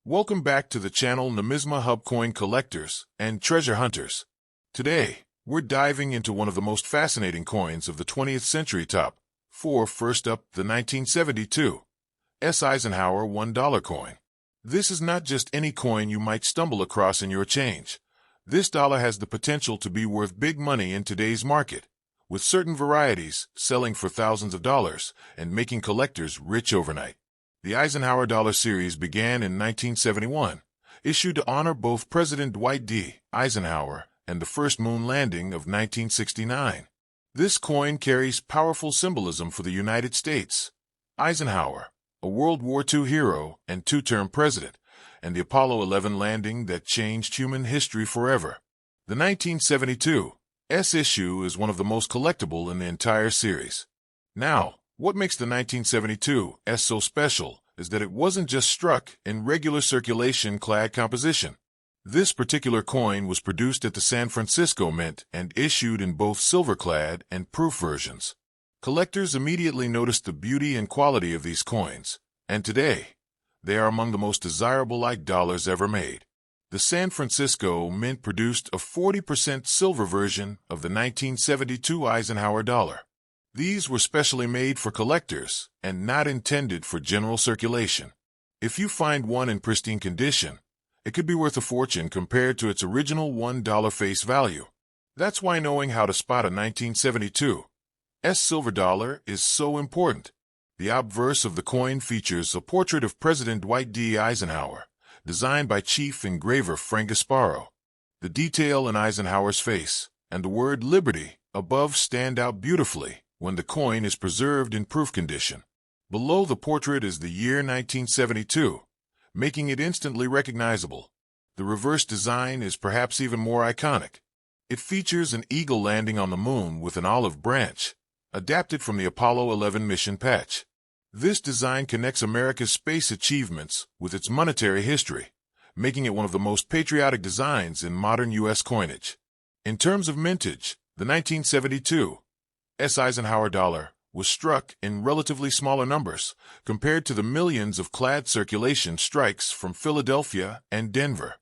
Welcome back to the channel Numisma Hub Coin Collectors and Treasure Hunters. Today, we're diving into one of the most fascinating coins of the 20th century. Top 4. First up, the 1972 Eisenhower $1 coin. This is not just any coin you might stumble across in your change. This dollar has the potential to be worth big money in today's market, with certain varieties selling for thousands of dollars and making collectors rich overnight. The Eisenhower dollar series began in 1971, issued to honor both President Dwight D. Eisenhower and the first moon landing of 1969. This coin carries powerful symbolism for the United States. Eisenhower, a World War II hero and two-term president, and the Apollo 11 landing that changed human history forever. The 1972 issue is one of the most collectible in the entire series. Now, what makes the 1972 so special is that it wasn't just struck in regular circulation clad composition. This particular coin was produced at the San Francisco Mint and issued in both silver-clad and proof versions. Collectors immediately noticed the beauty and quality of these coins, and today, they are among the most desirable Ike dollars ever made. The San Francisco Mint produced a 40% silver version of the 1972 Eisenhower dollar. These were specially made for collectors and not intended for general circulation. If you find one in pristine condition, it could be worth a fortune compared to its original $1 face value. That's why knowing how to spot a 1972 silver dollar is so important. The obverse of the coin features a portrait of President Dwight D. Eisenhower, designed by Chief Engraver Frank Gasparo. The detail in Eisenhower's face and the word Liberty above stand out beautifully when the coin is preserved in proof condition. Below the portrait is the year 1972, making it instantly recognizable. The reverse design is perhaps even more iconic. It features an eagle landing on the moon with an olive branch, adapted from the Apollo 11 mission patch. This design connects America's space achievements with its monetary history, making it one of the most patriotic designs in modern U.S. coinage. In terms of mintage, the 1972 Eisenhower dollar was struck in relatively smaller numbers compared to the millions of clad circulation strikes from Philadelphia and Denver.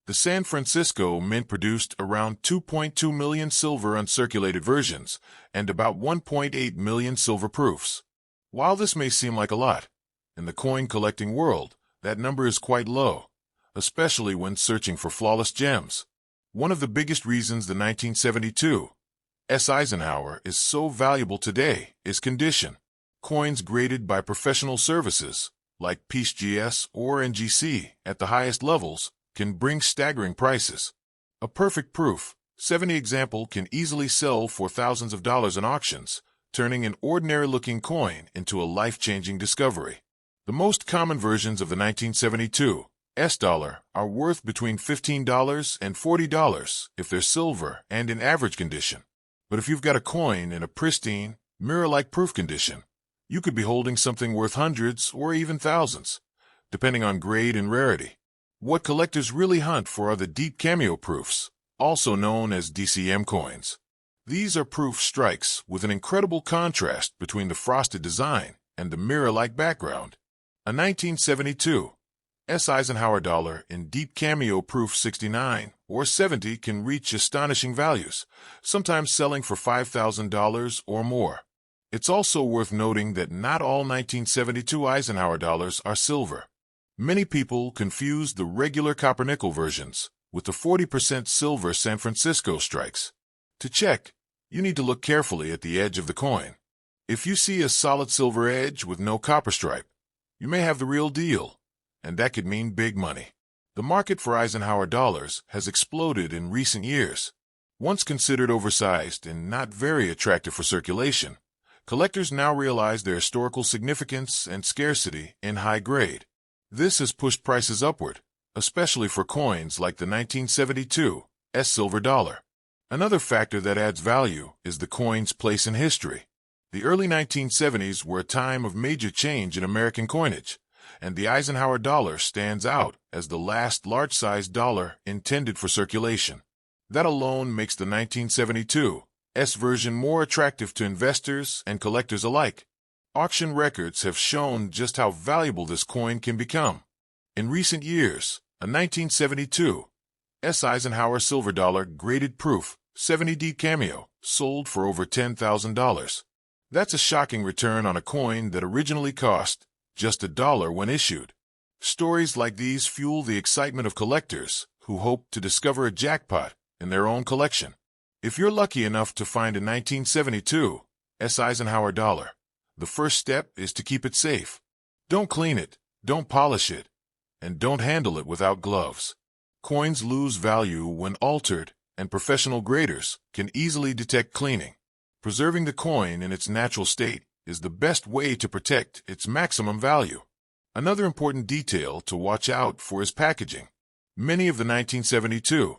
The San Francisco Mint produced around 2.2 million silver uncirculated versions and about 1.8 million silver proofs. While this may seem like a lot, in the coin collecting world, that number is quite low, especially when searching for flawless gems. One of the biggest reasons the 1972 Eisenhower is so valuable today is condition. Coins graded by professional services, like PGS or NGC at the highest levels, can bring staggering prices. A perfect proof, 70 example can easily sell for thousands of dollars in auctions, turning an ordinary-looking coin into a life-changing discovery. The most common versions of the 1972 dollar are worth between $15 and $40 if they're silver and in average condition. But if you've got a coin in a pristine, mirror-like proof condition, you could be holding something worth hundreds or even thousands, depending on grade and rarity. What collectors really hunt for are the deep cameo proofs, also known as DCM coins. These are proof strikes with an incredible contrast between the frosted design and the mirror-like background. A 1972 Eisenhower dollar in deep cameo proof 69 or 70 can reach astonishing values, sometimes selling for $5,000 or more. It's also worth noting that not all 1972 Eisenhower dollars are silver. Many people confuse the regular copper-nickel versions with the 40% silver San Francisco strikes. To check, you need to look carefully at the edge of the coin. If you see a solid silver edge with no copper stripe, you may have the real deal, and that could mean big money. The market for Eisenhower dollars has exploded in recent years. Once considered oversized and not very attractive for circulation, collectors now realize their historical significance and scarcity in high grade. This has pushed prices upward, especially for coins like the 1972 silver dollar. Another factor that adds value is the coin's place in history. The early 1970s were a time of major change in American coinage, and the Eisenhower dollar stands out as the last large-sized dollar intended for circulation. That alone makes the 1972 version more attractive to investors and collectors alike. Auction records have shown just how valuable this coin can become. In recent years, a 1972 Eisenhower silver dollar graded proof 70D cameo sold for over $10,000. That's a shocking return on a coin that originally cost just $1 when issued. Stories like these fuel the excitement of collectors who hope to discover a jackpot in their own collection. If you're lucky enough to find a 1972 Eisenhower dollar, the first step is to keep it safe. Don't clean it, don't polish it, and don't handle it without gloves. Coins lose value when altered, and professional graders can easily detect cleaning. Preserving the coin in its natural state is the best way to protect its maximum value. Another important detail to watch out for is packaging. Many of the 1972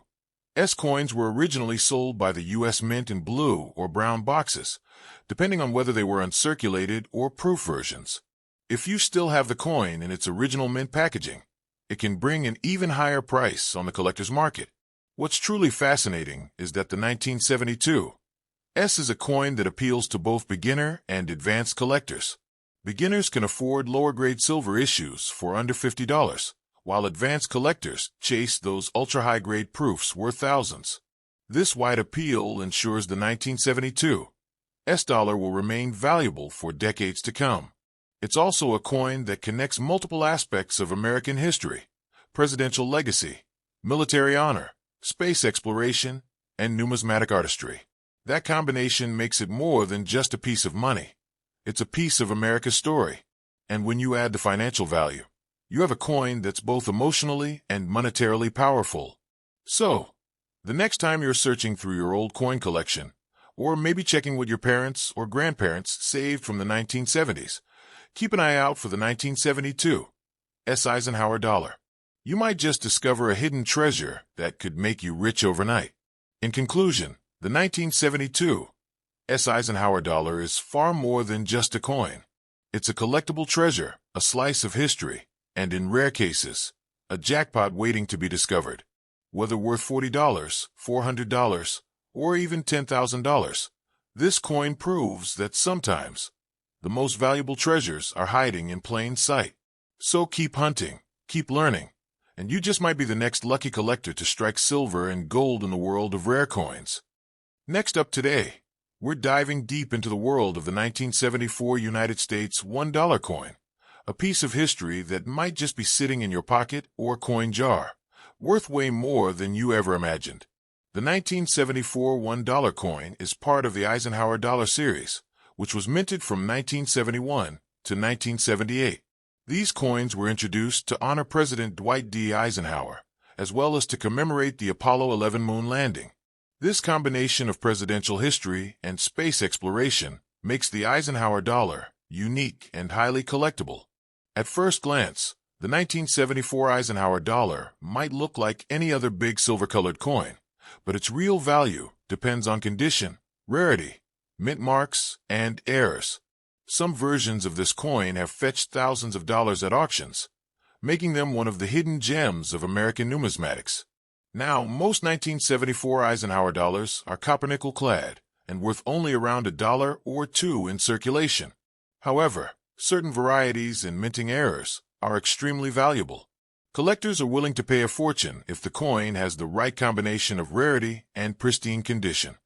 coins were originally sold by the U.S. Mint in blue or brown boxes, depending on whether they were uncirculated or proof versions. If you still have the coin in its original mint packaging, it can bring an even higher price on the collector's market. What's truly fascinating is that the 1972 is a coin that appeals to both beginner and advanced collectors. Beginners can afford lower-grade silver issues for under $50, while advanced collectors chase those ultra-high-grade proofs worth thousands. This wide appeal ensures the 1972 dollar will remain valuable for decades to come. It's also a coin that connects multiple aspects of American history: presidential legacy, military honor, space exploration, and numismatic artistry. That combination makes it more than just a piece of money. It's a piece of America's story. And when you add the financial value, you have a coin that's both emotionally and monetarily powerful. So, the next time you're searching through your old coin collection, or maybe checking what your parents or grandparents saved from the 1970s, keep an eye out for the 1972 Eisenhower dollar. You might just discover a hidden treasure that could make you rich overnight. In conclusion, the 1972 Eisenhower dollar is far more than just a coin. It's a collectible treasure, a slice of history, and in rare cases, a jackpot waiting to be discovered. Whether worth $40, $400, or even $10,000, this coin proves that sometimes the most valuable treasures are hiding in plain sight. So keep hunting, keep learning, and you just might be the next lucky collector to strike silver and gold in the world of rare coins. Next up today, we're diving deep into the world of the 1974 United States $1 coin, a piece of history that might just be sitting in your pocket or coin jar, worth way more than you ever imagined. The 1974 $1 coin is part of the Eisenhower dollar series, which was minted from 1971 to 1978. These coins were introduced to honor President Dwight D. Eisenhower, as well as to commemorate the Apollo 11 moon landing. This combination of presidential history and space exploration makes the Eisenhower dollar unique and highly collectible. At first glance, the 1974 Eisenhower dollar might look like any other big silver-colored coin, but its real value depends on condition, rarity, mint marks, and errors. Some versions of this coin have fetched thousands of dollars at auctions, making them one of the hidden gems of American numismatics. Now, most 1974 Eisenhower dollars are copper-nickel clad and worth only around $1 or $2 in circulation. However, certain varieties and minting errors are extremely valuable. Collectors are willing to pay a fortune if the coin has the right combination of rarity and pristine condition.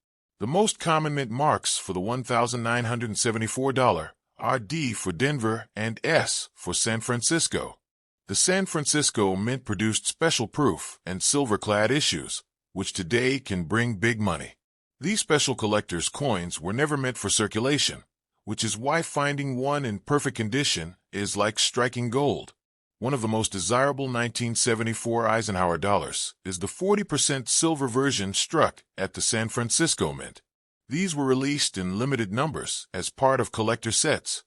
The most common mint marks for the $1,974 are D for Denver and S for San Francisco. The San Francisco Mint produced special proof and silver-clad issues, which today can bring big money. These special collectors' coins were never meant for circulation, which is why finding one in perfect condition is like striking gold. One of the most desirable 1974 Eisenhower dollars is the 40% silver version struck at the San Francisco Mint. These were released in limited numbers as part of collector sets.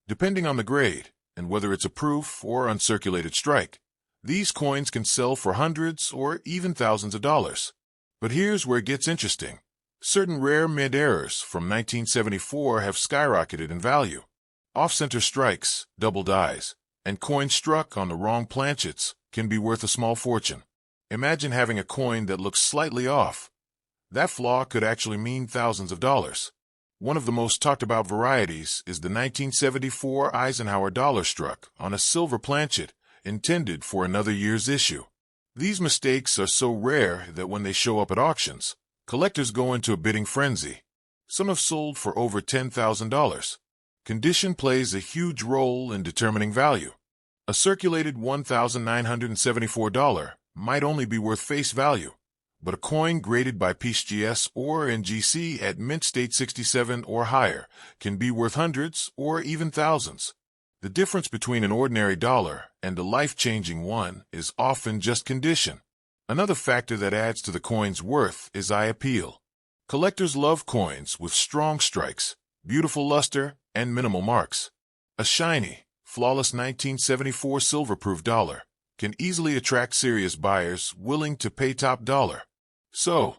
Depending on the grade, and whether it's a proof or uncirculated strike, these coins can sell for hundreds or even thousands of dollars. But here's where it gets interesting. Certain rare mint errors from 1974 have skyrocketed in value. Off-center strikes, double dies, and coins struck on the wrong planchets can be worth a small fortune. Imagine having a coin that looks slightly off. That flaw could actually mean thousands of dollars. One of the most talked about varieties is the 1974 Eisenhower dollar struck on a silver planchet intended for another year's issue. These mistakes are so rare that when they show up at auctions, collectors go into a bidding frenzy. Some have sold for over $10,000. Condition plays a huge role in determining value. A circulated $1,974 might only be worth face value, but a coin graded by PSGS or NGC at mint state 67 or higher can be worth hundreds or even thousands. The difference between an ordinary dollar and a life-changing one is often just condition. Another factor that adds to the coin's worth is eye appeal. Collectors love coins with strong strikes, beautiful luster, and minimal marks. A shiny, flawless 1974 silver-proof dollar can easily attract serious buyers willing to pay top dollar. So,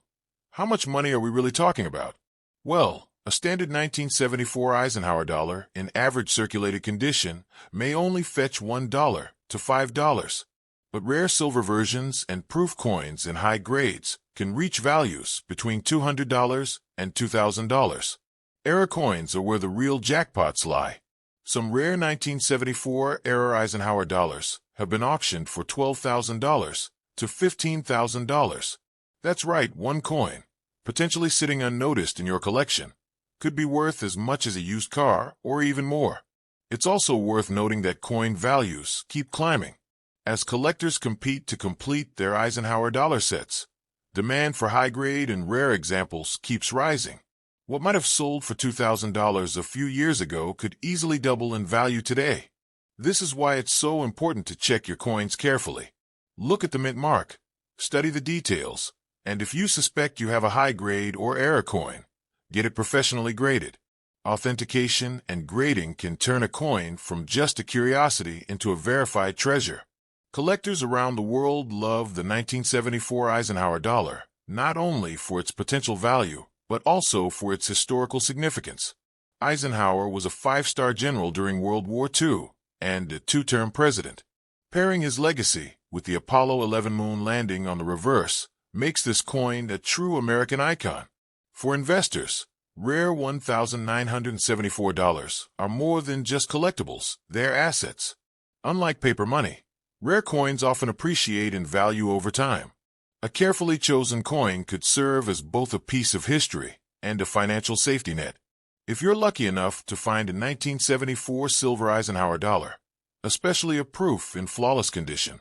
how much money are we really talking about? Well, a standard 1974 Eisenhower dollar in average circulated condition may only fetch $1 to $5, but rare silver versions and proof coins in high grades can reach values between $200 and $2,000. Era coins are where the real jackpots lie. Some rare 1974 era Eisenhower dollars have been auctioned for $12,000 to $15,000. That's right, one coin, potentially sitting unnoticed in your collection, could be worth as much as a used car or even more. It's also worth noting that coin values keep climbing. As collectors compete to complete their Eisenhower dollar sets, demand for high-grade and rare examples keeps rising. What might have sold for $2,000 a few years ago could easily double in value today. This is why it's so important to check your coins carefully. Look at the mint mark, study the details, and if you suspect you have a high-grade or era coin, get it professionally graded. Authentication and grading can turn a coin from just a curiosity into a verified treasure. Collectors around the world love the 1974 Eisenhower dollar, not only for its potential value, but also for its historical significance. Eisenhower was a five-star general during World War II and a two-term president. Pairing his legacy with the Apollo 11 moon landing on the reverse makes this coin a true American icon. For investors, rare $1,974 are more than just collectibles, they're assets. Unlike paper money, rare coins often appreciate in value over time. A carefully chosen coin could serve as both a piece of history and a financial safety net. If you're lucky enough to find a 1974 silver Eisenhower dollar, especially a proof in flawless condition,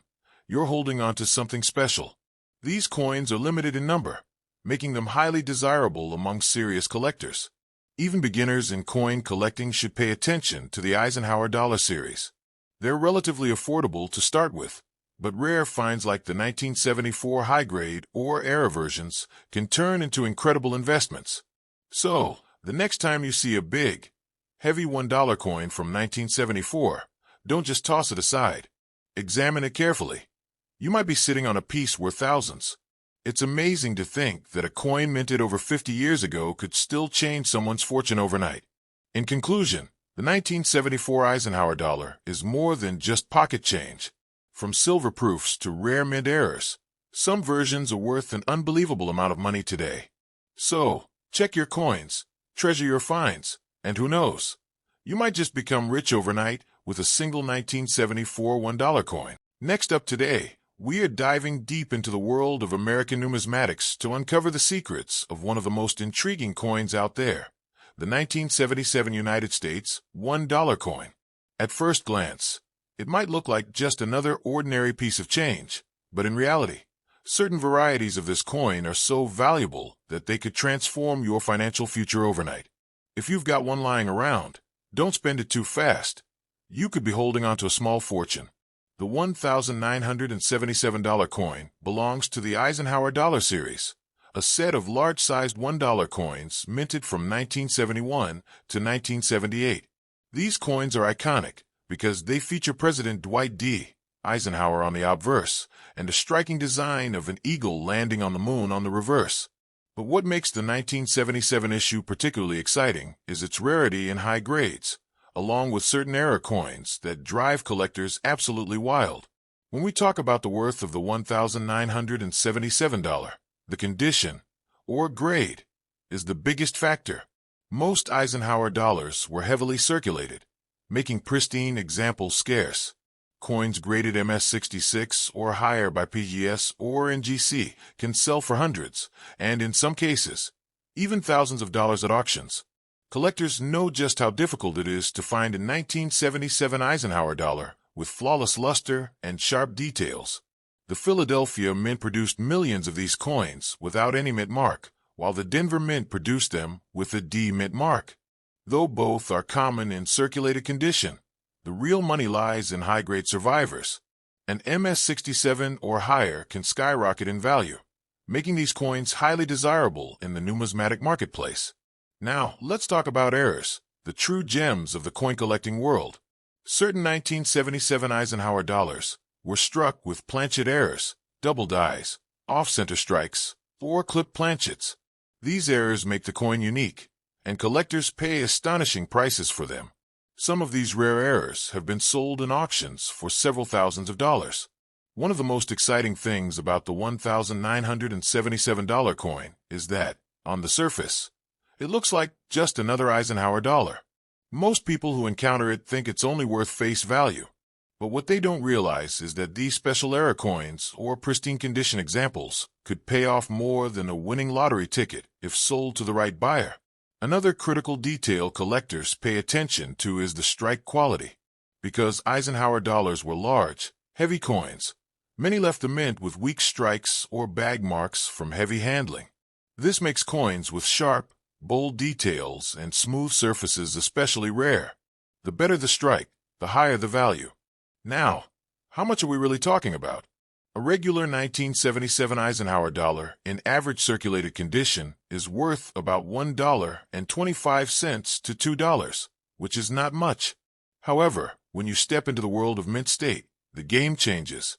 you're holding on to something special. These coins are limited in number, making them highly desirable among serious collectors. Even beginners in coin collecting should pay attention to the Eisenhower dollar series. They're relatively affordable to start with, but rare finds like the 1974 high-grade or era versions can turn into incredible investments. So, the next time you see a big, heavy $1 coin from 1974, don't just toss it aside. Examine it carefully. You might be sitting on a piece worth thousands. It's amazing to think that a coin minted over 50 years ago could still change someone's fortune overnight. In conclusion, the 1974 Eisenhower dollar is more than just pocket change. From silver proofs to rare mint errors, some versions are worth an unbelievable amount of money today. So, check your coins, treasure your finds, and who knows, you might just become rich overnight with a single 1974 $1 coin. Next up today, we are diving deep into the world of American numismatics to uncover the secrets of one of the most intriguing coins out there, the 1977 United States $1 coin. At first glance, it might look like just another ordinary piece of change, but in reality, certain varieties of this coin are so valuable that they could transform your financial future overnight. If you've got one lying around, don't spend it too fast. You could be holding on to a small fortune. The $1,977 coin belongs to the Eisenhower dollar series, a set of large-sized $1 coins minted from 1971 to 1978. These coins are iconic because they feature President Dwight D. Eisenhower on the obverse and a striking design of an eagle landing on the moon on the reverse. But what makes the 1977 issue particularly exciting is its rarity in high grades, along with certain era coins that drive collectors absolutely wild. When we talk about the worth of the $1,977, the condition, or grade, is the biggest factor. Most Eisenhower dollars were heavily circulated, making pristine examples scarce. Coins graded MS-66 or higher by PGS or NGC can sell for hundreds, and in some cases, even thousands of dollars at auctions. Collectors know just how difficult it is to find a 1977 Eisenhower dollar with flawless luster and sharp details. The Philadelphia Mint produced millions of these coins without any mint mark, while the Denver Mint produced them with a D mint mark. Though both are common in circulated condition, the real money lies in high-grade survivors. An MS-67 or higher can skyrocket in value, making these coins highly desirable in the numismatic marketplace. Now, let's talk about errors, the true gems of the coin-collecting world. Certain 1977 Eisenhower dollars were struck with planchet errors, double dies, off-center strikes, or clipped planchets. These errors make the coin unique, and collectors pay astonishing prices for them. Some of these rare errors have been sold in auctions for several thousands of dollars. One of the most exciting things about the $1,977 coin is that, on the surface, it looks like just another Eisenhower dollar. Most people who encounter it think it's only worth face value. But what they don't realize is that these special error coins or pristine condition examples could pay off more than a winning lottery ticket if sold to the right buyer. Another critical detail collectors pay attention to is the strike quality. Because Eisenhower dollars were large, heavy coins, many left the mint with weak strikes or bag marks from heavy handling. This makes coins with sharp, bold details and smooth surfaces especially rare. The better the strike, the higher the value. Now, how much are we really talking about? A regular 1977 Eisenhower dollar in average circulated condition is worth about $1.25 to $2, which is not much. However, when you step into the world of mint state, the game changes.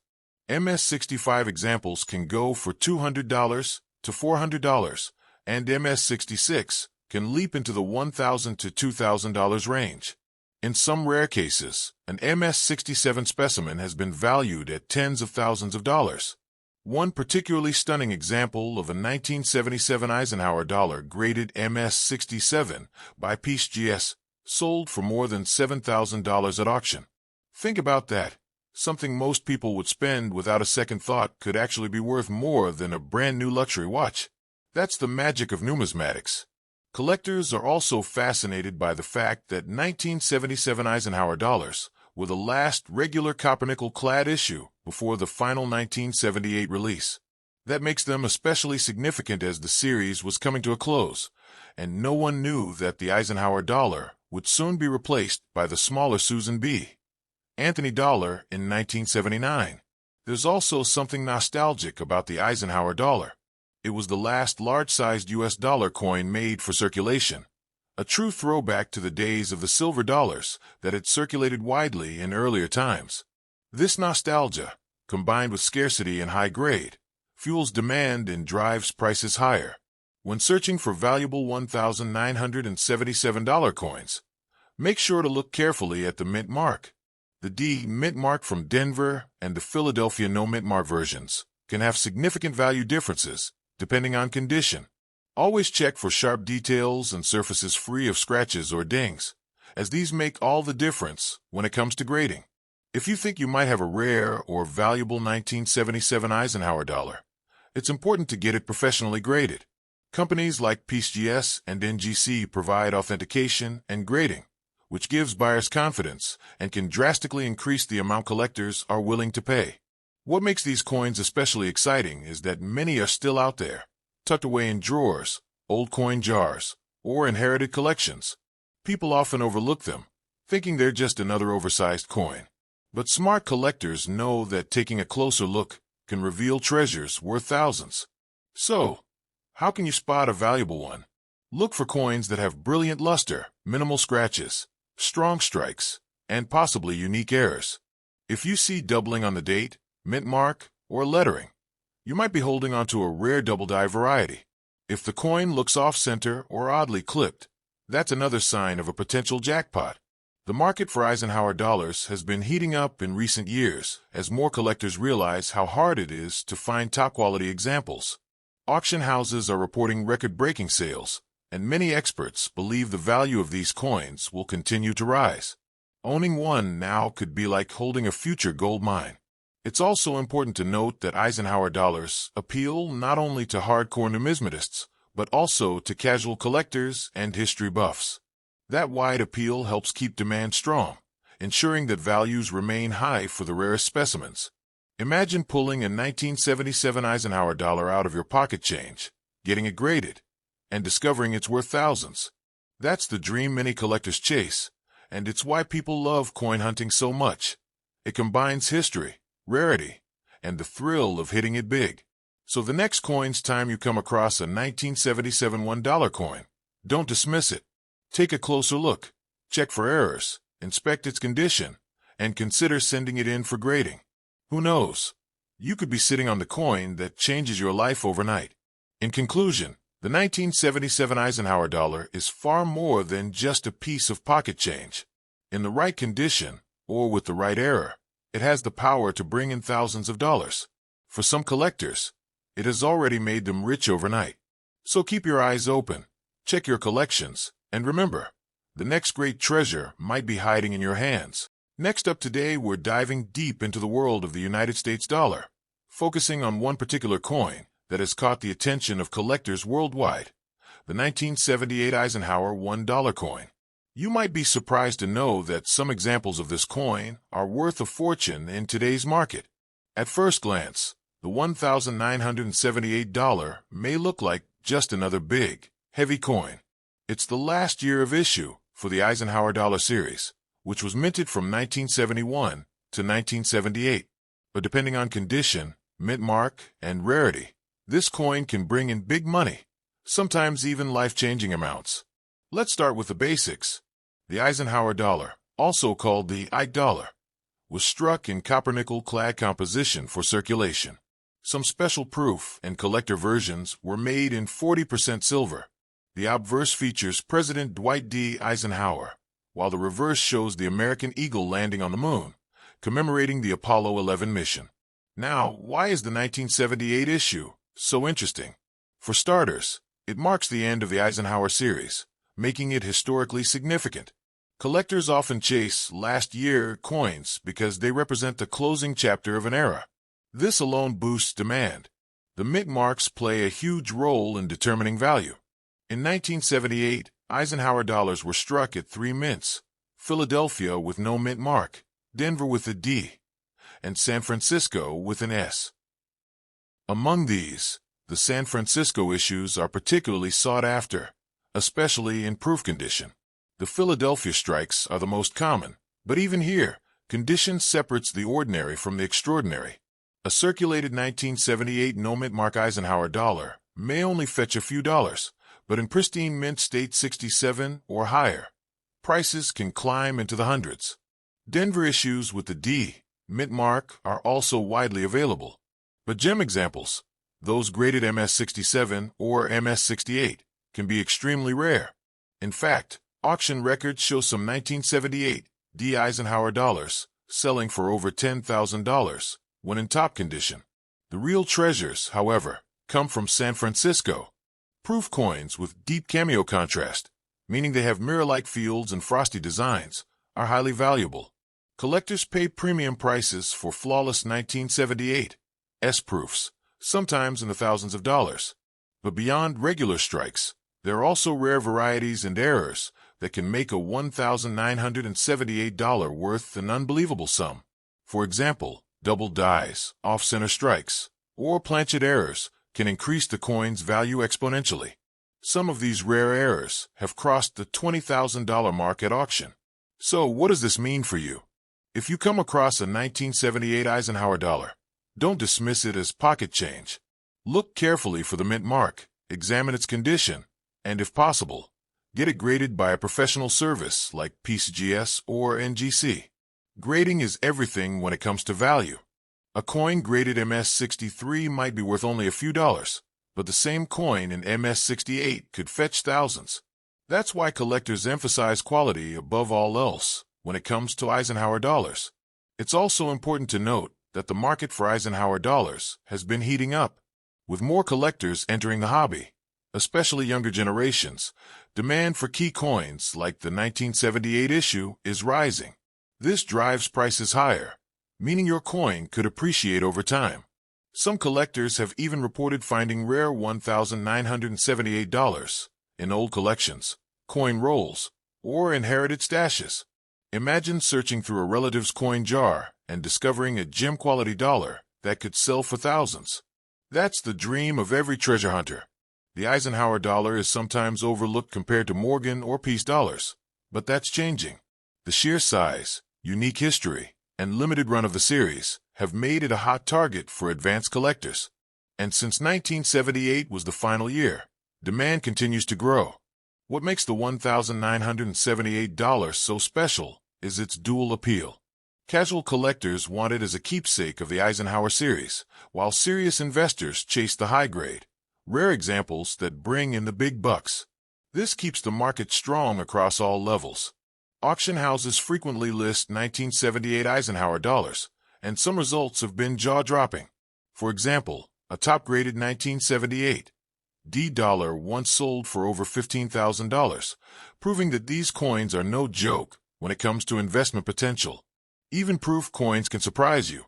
MS-65 examples can go for $200 to $400, and MS-66 can leap into the $1,000 to $2,000 range. In some rare cases, an MS-67 specimen has been valued at tens of thousands of dollars. One particularly stunning example of a 1977 Eisenhower dollar graded MS-67 by PGS sold for more than $7,000 at auction. Think about that. Something most people would spend without a second thought could actually be worth more than a brand new luxury watch. That's the magic of numismatics. Collectors are also fascinated by the fact that 1977 Eisenhower dollars were the last regular copper-nickel-clad issue before the final 1978 release. That makes them especially significant as the series was coming to a close, and no one knew that the Eisenhower dollar would soon be replaced by the smaller Susan B. Anthony dollar in 1979. There's also something nostalgic about the Eisenhower dollar. It was the last large-sized U.S. dollar coin made for circulation, a true throwback to the days of the silver dollars that had circulated widely in earlier times. This nostalgia, combined with scarcity and high grade, fuels demand and drives prices higher. When searching for valuable $1,977 coins, make sure to look carefully at the mint mark. The D mint mark from Denver and the Philadelphia no mint mark versions can have significant value differences depending on condition. Always check for sharp details and surfaces free of scratches or dings, as these make all the difference when it comes to grading. If you think you might have a rare or valuable 1977 Eisenhower dollar, it's important to get it professionally graded. Companies like PGS and NGC provide authentication and grading, which gives buyers confidence and can drastically increase the amount collectors are willing to pay. What makes these coins especially exciting is that many are still out there, tucked away in drawers, old coin jars, or inherited collections. People often overlook them, thinking they're just another oversized coin. But smart collectors know that taking a closer look can reveal treasures worth thousands. So, how can you spot a valuable one? Look for coins that have brilliant luster, minimal scratches, strong strikes, and possibly unique errors. If you see doubling on the date, mint mark, or lettering, you might be holding onto a rare double die variety. If the coin looks off-center or oddly clipped, that's another sign of a potential jackpot. The market for Eisenhower dollars has been heating up in recent years as more collectors realize how hard it is to find top-quality examples. Auction houses are reporting record-breaking sales, and many experts believe the value of these coins will continue to rise. Owning one now could be like holding a future gold mine. It's also important to note that Eisenhower dollars appeal not only to hardcore numismatists, but also to casual collectors and history buffs. That wide appeal helps keep demand strong, ensuring that values remain high for the rarest specimens. Imagine pulling a 1977 Eisenhower dollar out of your pocket change, getting it graded, and discovering it's worth thousands. That's the dream many collectors chase, and it's why people love coin hunting so much. It combines history, rarity, and the thrill of hitting it big. So the next coin's time you come across a 1977 $1 coin, don't dismiss it. Take a closer look, check for errors, inspect its condition, and consider sending it in for grading. Who knows? You could be sitting on the coin that changes your life overnight. In conclusion, the 1977 Eisenhower dollar is far more than just a piece of pocket change. In the right condition, or with the right error, it has the power to bring in thousands of dollars. For some collectors, it has already made them rich overnight. So keep your eyes open, check your collections, and remember, the next great treasure might be hiding in your hands. Next up today, we're diving deep into the world of the United States dollar, focusing on one particular coin that has caught the attention of collectors worldwide, the 1978 Eisenhower $1 coin. You might be surprised to know that some examples of this coin are worth a fortune in today's market. At first glance, the $1,978 may look like just another big, heavy coin. It's the last year of issue for the Eisenhower dollar series, which was minted from 1971 to 1978. But depending on condition, mint mark, and rarity, this coin can bring in big money, sometimes even life-changing amounts. Let's start with the basics. The Eisenhower dollar, also called the Ike Dollar, was struck in copper-nickel clad composition for circulation. Some special proof and collector versions were made in 40% silver. The obverse features President Dwight D. Eisenhower, while the reverse shows the American eagle landing on the moon, commemorating the Apollo 11 mission. Now, why is the 1978 issue so interesting? For starters, it marks the end of the Eisenhower series, making it historically significant. Collectors often chase last-year coins because they represent the closing chapter of an era. This alone boosts demand. The mint marks play a huge role in determining value. In 1978, Eisenhower dollars were struck at 3 mints: Philadelphia with no mint mark, Denver with a D, and San Francisco with an S. Among these, the San Francisco issues are particularly sought after, especially in proof condition. The Philadelphia strikes are the most common, but even here, condition separates the ordinary from the extraordinary. A circulated 1978 no-mint mark Eisenhower dollar may only fetch a few dollars, but in pristine mint state 67 or higher, prices can climb into the hundreds. Denver issues with the D mint mark are also widely available. But gem examples, those graded MS-67 or MS-68, can be extremely rare. In fact, auction records show some 1978 D Eisenhower dollars selling for over $10,000 when in top condition. The real treasures, however, come from San Francisco. Proof coins with deep cameo contrast, meaning they have mirror-like fields and frosty designs, are highly valuable. Collectors pay premium prices for flawless 1978 S-proofs, sometimes in the thousands of dollars. But beyond regular strikes, there are also rare varieties and errors that can make a $1,978 worth an unbelievable sum. For example, double dies, off-center strikes, or planchet errors can increase the coin's value exponentially. Some of these rare errors have crossed the $20,000 mark at auction. So what does this mean for you? If you come across a 1978 Eisenhower dollar, don't dismiss it as pocket change. Look carefully for the mint mark, examine its condition, and if possible, get it graded by a professional service like PCGS or NGC. Grading is everything when it comes to value. A coin graded MS-63 might be worth only a few dollars, but the same coin in MS-68 could fetch thousands. That's why collectors emphasize quality above all else when it comes to Eisenhower dollars. It's also important to note that the market for Eisenhower dollars has been heating up. With more collectors entering the hobby, especially younger generations, demand for key coins like the 1978 issue is rising. This drives prices higher, meaning your coin could appreciate over time. Some collectors have even reported finding rare $1,978 in old collections, coin rolls, or inherited stashes. Imagine searching through a relative's coin jar and discovering a gem-quality dollar that could sell for thousands. That's the dream of every treasure hunter. The Eisenhower dollar is sometimes overlooked compared to Morgan or Peace dollars, but that's changing. The sheer size, unique history, and limited run of the series have made it a hot target for advanced collectors. And since 1978 was the final year, demand continues to grow. What makes the $1,978 so special is its dual appeal. Casual collectors want it as a keepsake of the Eisenhower series, while serious investors chase the high-grade, rare examples that bring in the big bucks. This keeps the market strong across all levels. Auction houses frequently list 1978 Eisenhower dollars, and some results have been jaw-dropping. For example, a top-graded 1978 D dollar once sold for over $15,000, proving that these coins are no joke when it comes to investment potential. Even proof coins can surprise you.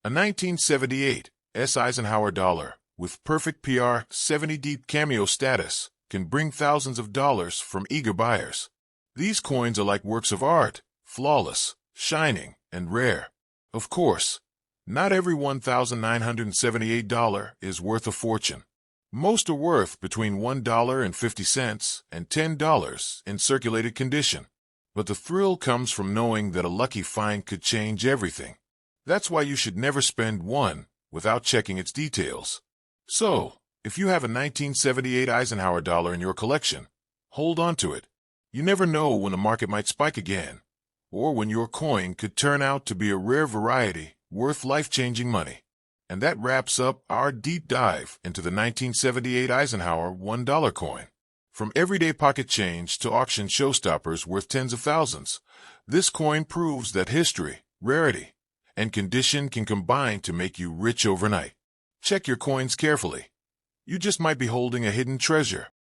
A 1978 S Eisenhower dollar with perfect PR 70 deep cameo status can bring thousands of dollars from eager buyers. These coins are like works of art, flawless, shining, and rare. Of course, not every $1,978 is worth a fortune. Most are worth between $1.50 and $10 in circulated condition. But the thrill comes from knowing that a lucky find could change everything. That's why you should never spend one without checking its details. So, if you have a 1978 Eisenhower dollar in your collection, hold on to it. You never know when the market might spike again, or when your coin could turn out to be a rare variety worth life-changing money. And that wraps up our deep dive into the 1978 Eisenhower $1 coin. From everyday pocket change to auction showstoppers worth tens of thousands, this coin proves that history, rarity, and condition can combine to make you rich overnight. Check your coins carefully. You just might be holding a hidden treasure.